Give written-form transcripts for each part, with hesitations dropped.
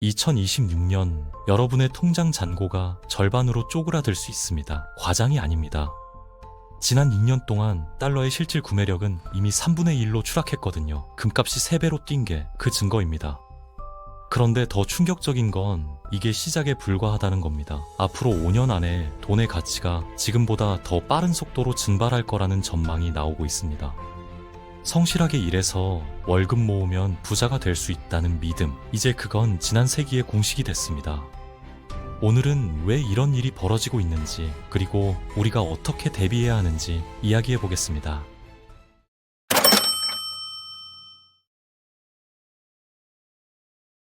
2026년 여러분의 통장 잔고가 절반으로 쪼그라들 수 있습니다. 과장이 아닙니다. 지난 2년 동안 달러의 실질 구매력은 이미 3분의 1로 추락했거든요. 금값이 3배로 뛴 게 그 증거입니다. 그런데 더 충격적인 건 이게 시작에 불과하다는 겁니다. 앞으로 5년 안에 돈의 가치가 지금보다 더 빠른 속도로 증발할 거라는 전망이 나오고 있습니다. 성실하게 일해서 월급 모으면 부자가 될 수 있다는 믿음, 이제 그건 지난 세기의 공식이 됐습니다. 오늘은 왜 이런 일이 벌어지고 있는지, 그리고 우리가 어떻게 대비해야 하는지 이야기해 보겠습니다.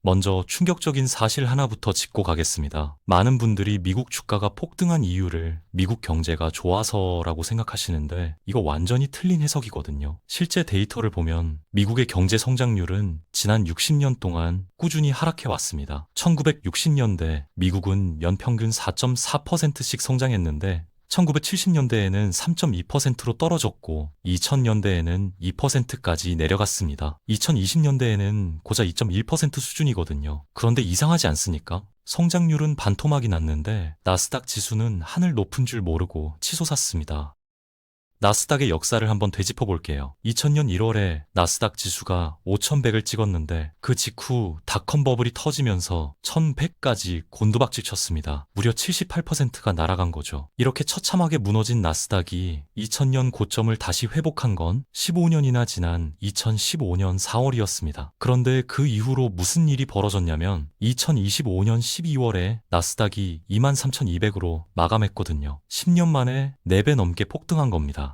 먼저 충격적인 사실 하나부터 짚고 가겠습니다. 많은 분들이 미국 주가가 폭등한 이유를 미국 경제가 좋아서라고 생각하시는데 이거 완전히 틀린 해석이거든요. 실제 데이터를 보면 미국의 경제 성장률은 지난 60년 동안 꾸준히 하락해 왔습니다. 1960년대 미국은 연평균 4.4%씩 성장했는데 1970년대에는 3.2%로 떨어졌고 2000년대에는 2%까지 내려갔습니다. 2020년대에는 고작 2.1% 수준이거든요. 그런데 이상하지 않습니까? 성장률은 반토막이 났는데 나스닥 지수는 하늘 높은 줄 모르고 치솟았습니다. 나스닥의 역사를 한번 되짚어 볼게요. 2000년 1월에 나스닥 지수가 5100을 찍었는데 그 직후 닷컴 버블이 터지면서 1100까지 곤두박질 쳤습니다. 무려 78%가 날아간 거죠. 이렇게 처참하게 무너진 나스닥이 2000년 고점을 다시 회복한 건 15년이나 지난 2015년 4월이었습니다. 그런데 그 이후로 무슨 일이 벌어졌냐면 2025년 12월에 나스닥이 23,200으로 마감했거든요. 10년 만에 4배 넘게 폭등한 겁니다.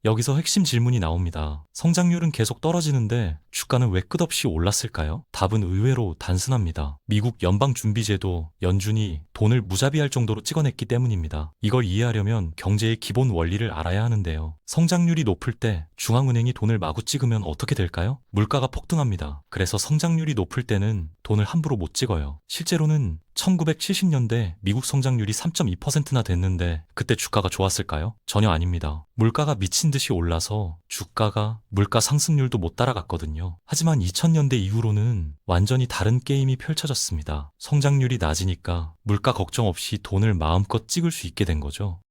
여기서 핵심 질문이 나옵니다. 성장률은 계속 떨어지는데 주가는 왜 끝없이 올랐을까요? 답은 의외로 단순합니다. 미국 연방준비제도 연준이 돈을 무자비할 정도로 찍어냈기 때문입니다. 이걸 이해하려면 경제의 기본 원리를 알아야 하는데요. 성장률이 높을 때 중앙은행이 돈을 마구 찍으면 어떻게 될까요? 물가가 폭등합니다. 그래서 성장률이 높을 때는 돈을 함부로 못 찍어요. 실제로는 1970년대 미국 성장률이 3.2%나 됐는데 그때 주가가 좋았을까요? 전혀 아닙니다. 물가가 미친 듯이 올라서 주가가 물가 상승률도 못 따라갔거든요. 하지만 2000년대 이후로는 완전히 다른 게임이 펼쳐졌습니다. 성장률이 낮으니까 물가 걱정 없이 돈을 마음껏 찍을 수 있게 된 거죠.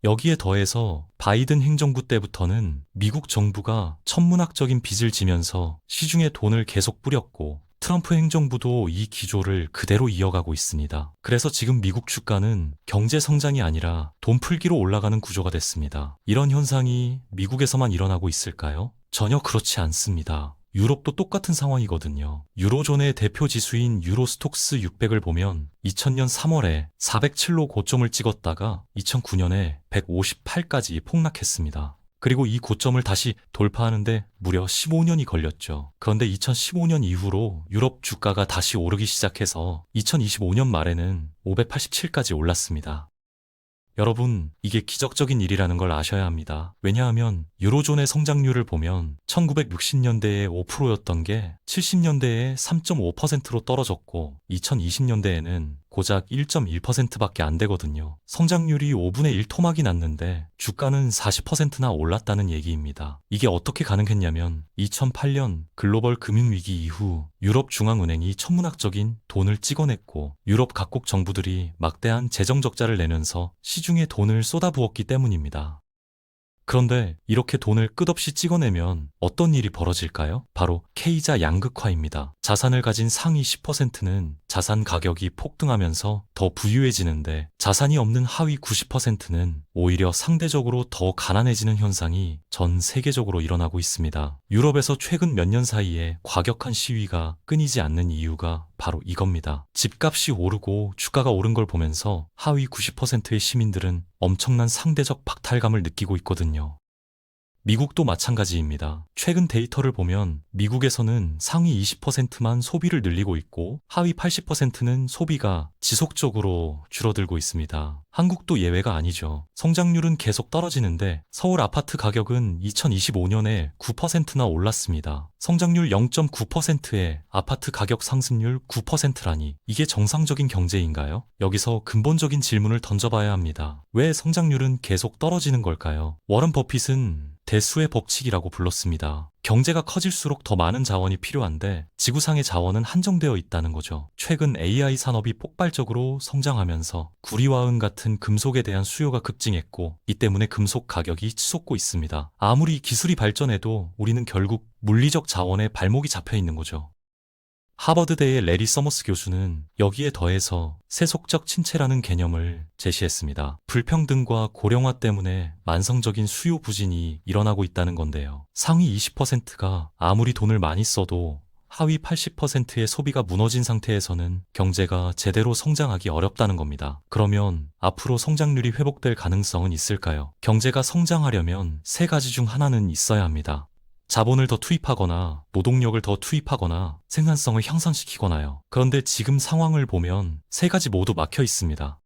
여기에 더해서 바이든 행정부 때부터는 미국 정부가 천문학적인 빚을 지면서 시중에 돈을 계속 뿌렸고 트럼프 행정부도 이 기조를 그대로 이어가고 있습니다. 그래서 지금 미국 주가는 경제 성장이 아니라 돈 풀기로 올라가는 구조가 됐습니다. 이런 현상이 미국에서만 일어나고 있을까요? 전혀 그렇지 않습니다. 유럽도 똑같은 상황이거든요. 유로존의 대표 지수인 유로스톡스 600을 보면 2000년 3월에 407로 고점을 찍었다가 2009년에 158까지 폭락했습니다. 그리고 이 고점을 다시 돌파하는데 무려 15년이 걸렸죠. 그런데 2015년 이후로 유럽 주가가 다시 오르기 시작해서 2025년 말에는 587까지 올랐습니다. 여러분, 이게 기적적인 일이라는 걸 아셔야 합니다. 왜냐하면 유로존의 성장률을 보면 1960년대에 5%였던 게 70년대에 3.5%로 떨어졌고 2020년대에는 고작 1.1%밖에 안 되거든요. 성장률이 5분의 1 토막이 났는데 주가는 40%나 올랐다는 얘기입니다. 이게 어떻게 가능했냐면 2008년 글로벌 금융위기 이후 유럽 중앙은행이 천문학적인 돈을 찍어냈고 유럽 각국 정부들이 막대한 재정 적자를 내면서 시중에 돈을 쏟아부었기 때문입니다. 그런데 이렇게 돈을 끝없이 찍어내면 어떤 일이 벌어질까요? 바로 K자 양극화입니다. 자산을 가진 상위 10%는 자산 가격이 폭등하면서 더 부유해지는데 자산이 없는 하위 90%는 오히려 상대적으로 더 가난해지는 현상이 전 세계적으로 일어나고 있습니다. 유럽에서 최근 몇 년 사이에 과격한 시위가 끊이지 않는 이유가 바로 이겁니다. 집값이 오르고 주가가 오른 걸 보면서 하위 90%의 시민들은 엄청난 상대적 박탈감을 느끼고 있거든요. 미국도 마찬가지입니다. 최근 데이터를 보면 미국에서는 상위 20%만 소비를 늘리고 있고 하위 80%는 소비가 지속적으로 줄어들고 있습니다. 한국도 예외가 아니죠. 성장률은 계속 떨어지는데 서울 아파트 가격은 2025년에 9%나 올랐습니다. 성장률 0.9%에 아파트 가격 상승률 9%라니 이게 정상적인 경제인가요? 여기서 근본적인 질문을 던져봐야 합니다. 왜 성장률은 계속 떨어지는 걸까요? 워런 버핏은 대수의 법칙이라고 불렀습니다. 경제가 커질수록 더 많은 자원이 필요한데 지구상의 자원은 한정되어 있다는 거죠. 최근 AI 산업이 폭발적으로 성장하면서 구리와 은 같은 금속에 대한 수요가 급증했고 이 때문에 금속 가격이 치솟고 있습니다. 아무리 기술이 발전해도 우리는 결국 물리적 자원에 발목이 잡혀 있는 거죠. 하버드대의 레리 서머스 교수는 여기에 더해서 세속적 침체라는 개념을 제시했습니다. 불평등과 고령화 때문에 만성적인 수요 부진이 일어나고 있다는 건데요. 상위 20%가 아무리 돈을 많이 써도 하위 80%의 소비가 무너진 상태에서는 경제가 제대로 성장하기 어렵다는 겁니다. 그러면 앞으로 성장률이 회복될 가능성은 있을까요? 경제가 성장하려면 세 가지 중 하나는 있어야 합니다. 자본을 더 투입하거나 노동력을 더 투입하거나 생산성을 향상시키거나요. 그런데 지금 상황을 보면 세 가지 모두 막혀 있습니다.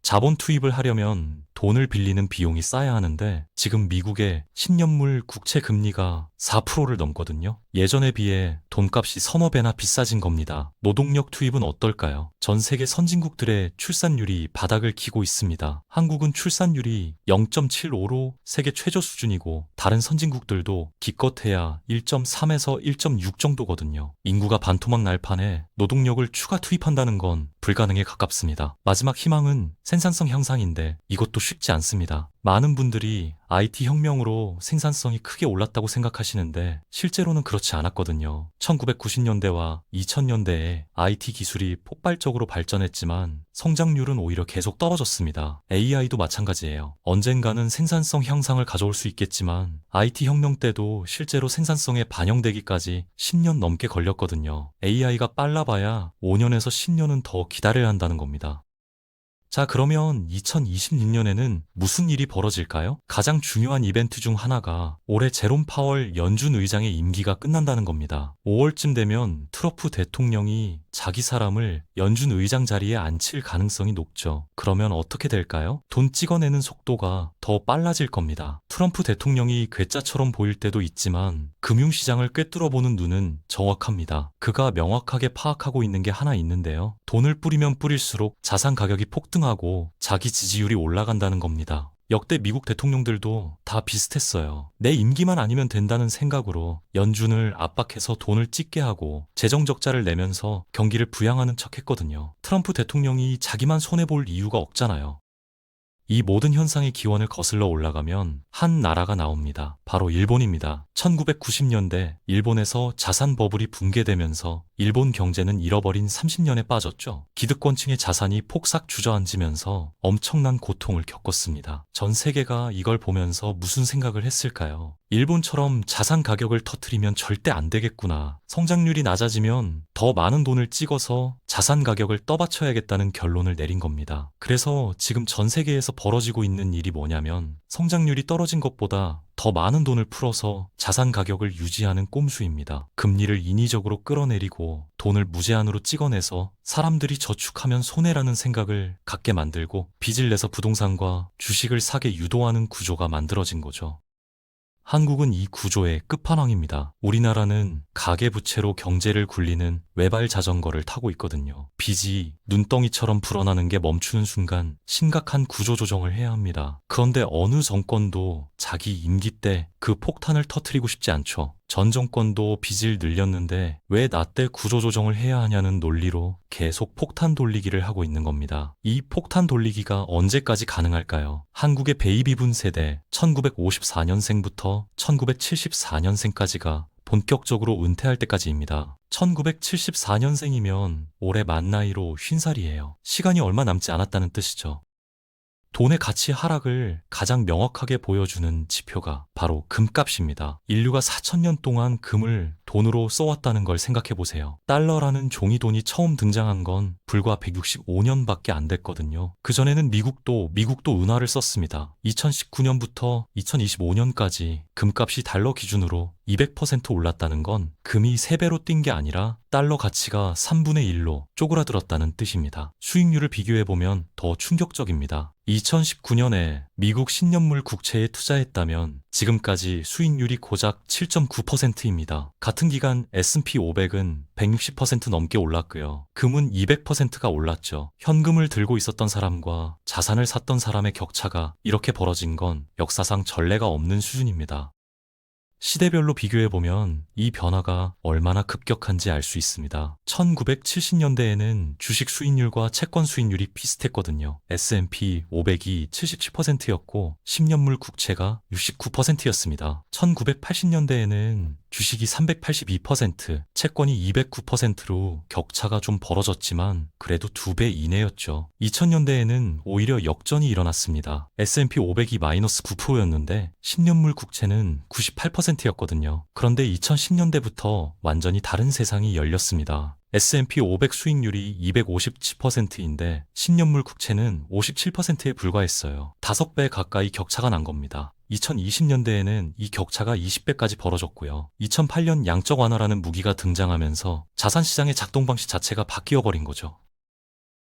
자본 투입을 하려면 돈을 빌리는 비용이 쌓여야 하는데 지금 미국의 10년물 국채 금리가 4%를 넘거든요. 예전에 비해 돈값이 서너 배나 비싸진 겁니다. 노동력 투입은 어떨까요? 전 세계 선진국들의 출산율이 바닥을 기고 있습니다. 한국은 출산율이 0.75로 세계 최저 수준이고 다른 선진국들도 기껏해야 1.3에서 1.6 정도거든요. 인구가 반토막 날 판에 노동력을 추가 투입한다는 건 불가능에 가깝습니다. 마지막 희망은 생산성 향상인데 이것도 쉽지 않습니다. 많은 분들이 IT 혁명으로 생산성이 크게 올랐다고 생각하시는데 실제로는 그렇지 않았거든요. 1990년대와 2000년대에 IT 기술이 폭발적으로 발전했지만 성장률은 오히려 계속 떨어졌습니다. AI도 마찬가지예요. 언젠가는 생산성 향상을 가져올 수 있겠지만 IT 혁명 때도 실제로 생산성에 반영되기까지 10년 넘게 걸렸거든요. AI가 빨라봐야 5년에서 10년은 더 기다려야 한다는 겁니다. 자, 그러면 2026년에는 무슨 일이 벌어질까요? 가장 중요한 이벤트 중 하나가 올해 제롬 파월 연준 의장의 임기가 끝난다는 겁니다. 5월쯤 되면 트럼프 대통령이 자기 사람을 연준 의장 자리에 앉힐 가능성이 높죠. 그러면 어떻게 될까요? 돈 찍어내는 속도가 더 빨라질 겁니다. 트럼프 대통령이 괴짜처럼 보일 때도 있지만 금융시장을 꿰뚫어보는 눈은 정확합니다. 그가 명확하게 파악하고 있는 게 하나 있는데요. 돈을 뿌리면 뿌릴수록 자산 가격이 폭등하고 자기 지지율이 올라간다는 겁니다. 역대 미국 대통령들도 다 비슷했어요. 내 임기만 아니면 된다는 생각으로 연준을 압박해서 돈을 찍게 하고 재정 적자를 내면서 경기를 부양하는 척 했거든요. 트럼프 대통령이 자기만 손해볼 이유가 없잖아요. 이 모든 현상의 기원을 거슬러 올라가면 한 나라가 나옵니다. 바로 일본입니다. 1990년대 일본에서 자산 버블이 붕괴되면서 일본 경제는 잃어버린 30년에 빠졌죠. 기득권층의 자산이 폭삭 주저앉으면서 엄청난 고통을 겪었습니다. 전 세계가 이걸 보면서 무슨 생각을 했을까요? 일본처럼 자산 가격을 터트리면 절대 안 되겠구나. 성장률이 낮아지면 더 많은 돈을 찍어서 자산 가격을 떠받쳐야겠다는 결론을 내린 겁니다. 그래서 지금 전 세계에서 벌어지고 있는 일이 뭐냐면 성장률이 떨어진 것보다 더 많은 돈을 풀어서 자산 가격을 유지하는 꼼수입니다. 금리를 인위적으로 끌어내리고 돈을 무제한으로 찍어내서 사람들이 저축하면 손해라는 생각을 갖게 만들고 빚을 내서 부동산과 주식을 사게 유도하는 구조가 만들어진 거죠. 한국은 이 구조의 끝판왕입니다. 우리나라는 가계부채로 경제를 굴리는 외발 자전거를 타고 있거든요. 빚이 눈덩이처럼 불어나는 게 멈추는 순간 심각한 구조조정을 해야 합니다. 그런데 어느 정권도 자기 임기 때 그 폭탄을 터뜨리고 싶지 않죠. 전 정권도 빚을 늘렸는데 왜 나 때 구조조정을 해야 하냐는 논리로 계속 폭탄 돌리기를 하고 있는 겁니다. 이 폭탄 돌리기가 언제까지 가능할까요? 한국의 베이비붐 세대 1954년생부터 1974년생까지가 본격적으로 은퇴할 때까지입니다. 1974년생이면 올해 만 나이로 50살이에요. 시간이 얼마 남지 않았다는 뜻이죠. 돈의 가치 하락을 가장 명확하게 보여주는 지표가 바로 금값입니다. 인류가 4000년 동안 금을 돈으로 써왔다는 걸 생각해 보세요. 달러라는 종이돈이 처음 등장한 건 불과 165년밖에 안 됐거든요. 그전에는 미국도 은화를 썼습니다. 2019년부터 2025년까지 금값이 달러 기준으로 200% 올랐다는 건 금이 3배로 뛴 게 아니라 달러 가치가 3분의 1로 쪼그라들었다는 뜻입니다. 수익률을 비교해보면 더 충격적입니다. 2019년에 미국 신년물 국채에 투자했다면 지금까지 수익률이 고작 7.9%입니다. 같은 기간 S&P 500은 160% 넘게 올랐고요. 금은 200%가 올랐죠. 현금을 들고 있었던 사람과 자산을 샀던 사람의 격차가 이렇게 벌어진 건 역사상 전례가 없는 수준입니다. 시대별로 비교해보면 이 변화가 얼마나 급격한지 알 수 있습니다. 1970년대에는 주식 수익률과 채권 수익률이 비슷했거든요. S&P 500이 77%였고 10년물 국채가 69%였습니다. 1980년대에는 주식이 382%, 채권이 209%로 격차가 좀 벌어졌지만 그래도 2배 이내였죠. 2000년대에는 오히려 역전이 일어났습니다. S&P 500이 마이너스 9%였는데 10년물 국채는 98%였거든요. 그런데 2010년대부터 완전히 다른 세상이 열렸습니다. S&P 500 수익률이 257%인데 10년물 국채는 57%에 불과했어요. 5배 가까이 격차가 난 겁니다. 2020년대에는 이 격차가 20배까지 벌어졌고요. 2008년 양적 완화라는 무기가 등장하면서 자산시장의 작동 방식 자체가 바뀌어버린 거죠.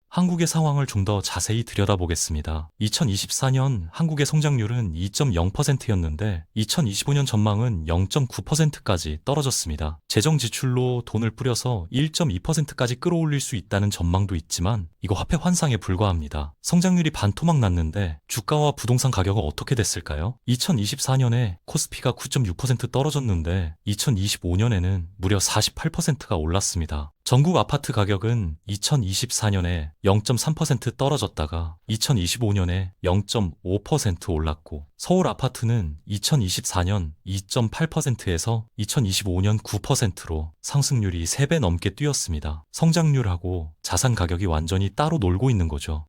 한국의 상황을 좀 더 자세히 들여다보겠습니다. 2024년 한국의 성장률은 2.0%였는데 2025년 전망은 0.9%까지 떨어졌습니다. 재정 지출로 돈을 뿌려서 1.2%까지 끌어올릴 수 있다는 전망도 있지만 이거 화폐 환상에 불과합니다. 성장률이 반토막 났는데 주가와 부동산 가격은 어떻게 됐을까요? 2024년에 코스피가 9.6% 떨어졌는데 2025년에는 무려 48%가 올랐습니다. 전국 아파트 가격은 2024년에 0.3% 떨어졌다가 2025년에 0.5% 올랐고 서울 아파트는 2024년 2.8%에서 2025년 9%로 상승률이 3배 넘게 뛰었습니다. 성장률하고 자산 가격이 완전히 따로 놀고 있는 거죠.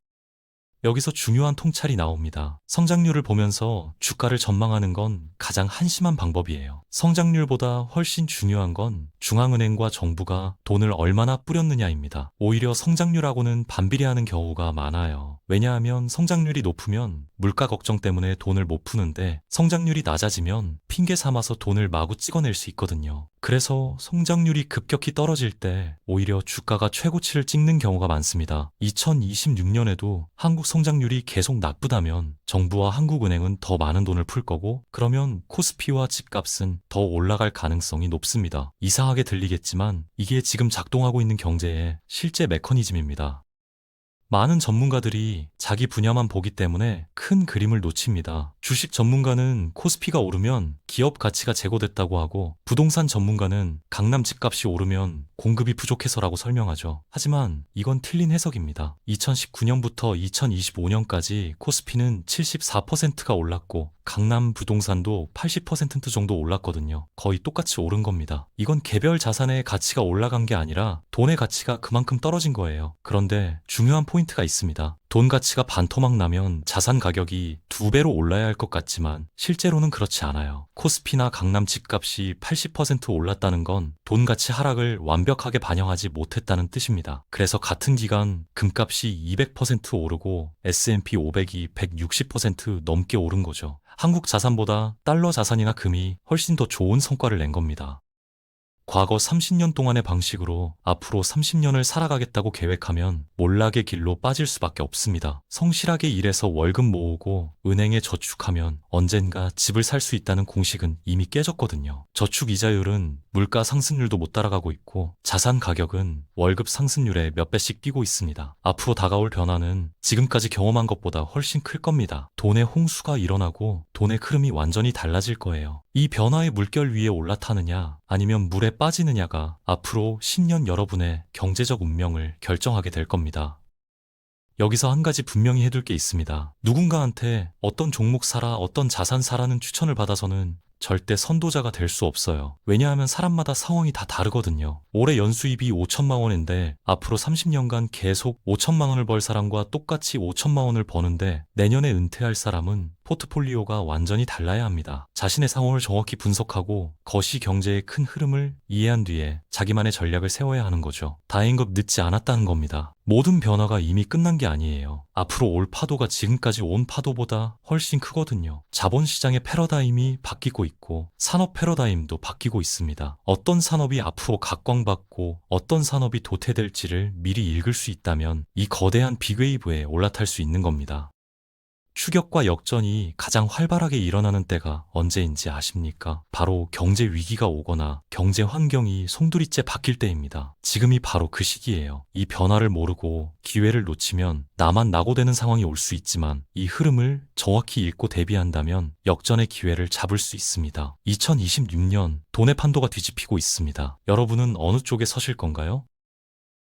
여기서 중요한 통찰이 나옵니다. 성장률을 보면서 주가를 전망하는 건 가장 한심한 방법이에요. 성장률보다 훨씬 중요한 건 중앙은행과 정부가 돈을 얼마나 뿌렸느냐입니다. 오히려 성장률하고는 반비례하는 경우가 많아요. 왜냐하면 성장률이 높으면 물가 걱정 때문에 돈을 못 푸는데 성장률이 낮아지면 핑계 삼아서 돈을 마구 찍어낼 수 있거든요. 그래서 성장률이 급격히 떨어질 때 오히려 주가가 최고치를 찍는 경우가 많습니다. 2026년에도 한국 성장률이 계속 나쁘다면 정부와 한국은행은 더 많은 돈을 풀 거고 그러면 코스피와 집값은 더 올라갈 가능성이 높습니다. 이상하게 들리겠지만 이게 지금 작동하고 있는 경제의 실제 메커니즘입니다. 많은 전문가들이 자기 분야만 보기 때문에 큰 그림을 놓칩니다. 주식 전문가는 코스피가 오르면 기업 가치가 제고됐다고 하고 부동산 전문가는 강남 집값이 오르면 공급이 부족해서라고 설명하죠. 하지만 이건 틀린 해석입니다. 2019년부터 2025년까지 코스피는 74%가 올랐고 강남 부동산도 80% 정도 올랐거든요. 거의 똑같이 오른 겁니다. 이건 개별 자산의 가치가 올라간 게 아니라 돈의 가치가 그만큼 떨어진 거예요. 그런데 중요한 포인트가 있습니다. 돈 가치가 반토막 나면 자산 가격이 2배로 올라야 할 것 같지만 실제로는 그렇지 않아요. 코스피나 강남 집값이 80% 올랐다는 건 돈 가치 하락을 완벽하게 반영하지 못했다는 뜻입니다. 그래서 같은 기간 금값이 200% 오르고 S&P 500이 160% 넘게 오른 거죠. 한국 자산보다 달러 자산이나 금이 훨씬 더 좋은 성과를 낸 겁니다. 과거 30년 동안의 방식으로 앞으로 30년을 살아가겠다고 계획하면 몰락의 길로 빠질 수밖에 없습니다. 성실하게 일해서 월급 모으고 은행에 저축하면 언젠가 집을 살 수 있다는 공식은 이미 깨졌거든요. 저축 이자율은 물가 상승률도 못 따라가고 있고 자산 가격은 월급 상승률에 몇 배씩 뛰고 있습니다. 앞으로 다가올 변화는 지금까지 경험한 것보다 훨씬 클 겁니다. 돈의 홍수가 일어나고 돈의 흐름이 완전히 달라질 거예요. 이 변화의 물결 위에 올라타느냐 아니면 물에 빠지느냐가 앞으로 10년 여러분의 경제적 운명을 결정하게 될 겁니다. 여기서 한 가지 분명히 해둘 게 있습니다. 누군가한테 어떤 종목 사라, 어떤 자산 사라는 추천을 받아서는 절대 선도자가 될 수 없어요. 왜냐하면 사람마다 상황이 다 다르거든요. 올해 연수입이 5천만 원인데 앞으로 30년간 계속 5천만 원을 벌 사람과 똑같이 5천만 원을 버는데 내년에 은퇴할 사람은 포트폴리오가 완전히 달라야 합니다. 자신의 상황을 정확히 분석하고 거시 경제의 큰 흐름을 이해한 뒤에 자기만의 전략을 세워야 하는 거죠. 다행히 늦지 않았다는 겁니다. 모든 변화가 이미 끝난 게 아니에요. 앞으로 올 파도가 지금까지 온 파도보다 훨씬 크거든요. 자본시장의 패러다임이 바뀌고 있고 산업 패러다임도 바뀌고 있습니다. 어떤 산업이 앞으로 각광받고 어떤 산업이 도태될지를 미리 읽을 수 있다면 이 거대한 빅웨이브에 올라탈 수 있는 겁니다. 추격과 역전이 가장 활발하게 일어나는 때가 언제인지 아십니까? 바로 경제 위기가 오거나 경제 환경이 송두리째 바뀔 때입니다. 지금이 바로 그 시기예요. 이 변화를 모르고 기회를 놓치면 나만 낙오되는 상황이 올 수 있지만 이 흐름을 정확히 읽고 대비한다면 역전의 기회를 잡을 수 있습니다. 2026년 돈의 판도가 뒤집히고 있습니다. 여러분은 어느 쪽에 서실 건가요?